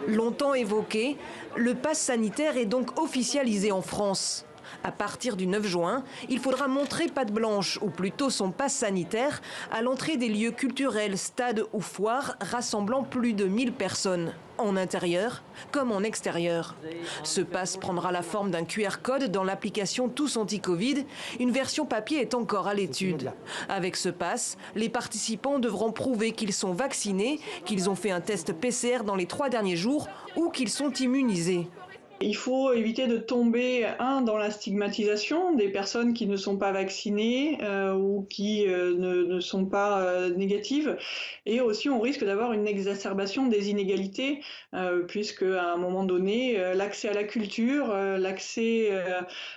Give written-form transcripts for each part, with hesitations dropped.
Longtemps évoqué, le pass sanitaire est donc officialisé en France. À partir du 9 juin, il faudra montrer patte blanche, ou plutôt son pass sanitaire, à l'entrée des lieux culturels, stades ou foires rassemblant plus de 1000 personnes, en intérieur comme en extérieur. Ce pass prendra la forme d'un QR code dans l'application Tous Anti-Covid. Une version papier est encore à l'étude. Avec ce pass, les participants devront prouver qu'ils sont vaccinés, qu'ils ont fait un test PCR dans les 3 derniers jours ou qu'ils sont immunisés. Il faut éviter de tomber, dans la stigmatisation des personnes qui ne sont pas vaccinées ou qui ne sont pas négatives. Et aussi, on risque d'avoir une exacerbation des inégalités, puisque à un moment donné, l'accès à la culture, l'accès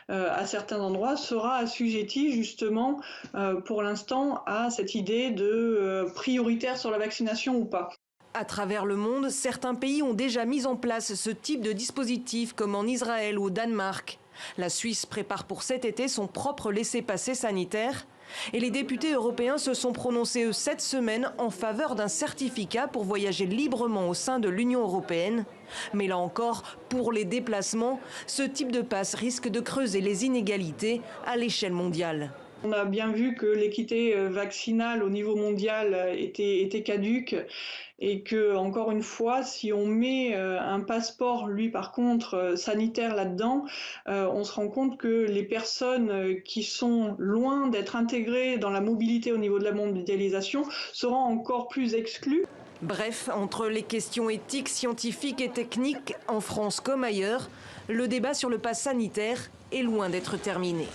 à certains endroits sera assujetti justement, pour l'instant, à cette idée de prioritaire sur la vaccination ou pas. À travers le monde, certains pays ont déjà mis en place ce type de dispositif, comme en Israël ou au Danemark. La Suisse prépare pour cet été son propre laissez-passer sanitaire. Et les députés européens se sont prononcés, eux, cette semaine en faveur d'un certificat pour voyager librement au sein de l'Union européenne. Mais là encore, pour les déplacements, ce type de passe risque de creuser les inégalités à l'échelle mondiale. On a bien vu que l'équité vaccinale au niveau mondial était caduque et que, encore une fois, si on met un passeport, lui par contre, sanitaire là-dedans, on se rend compte que les personnes qui sont loin d'être intégrées dans la mobilité au niveau de la mondialisation seront encore plus exclues. Bref, entre les questions éthiques, scientifiques et techniques, en France comme ailleurs, le débat sur le pass sanitaire est loin d'être terminé.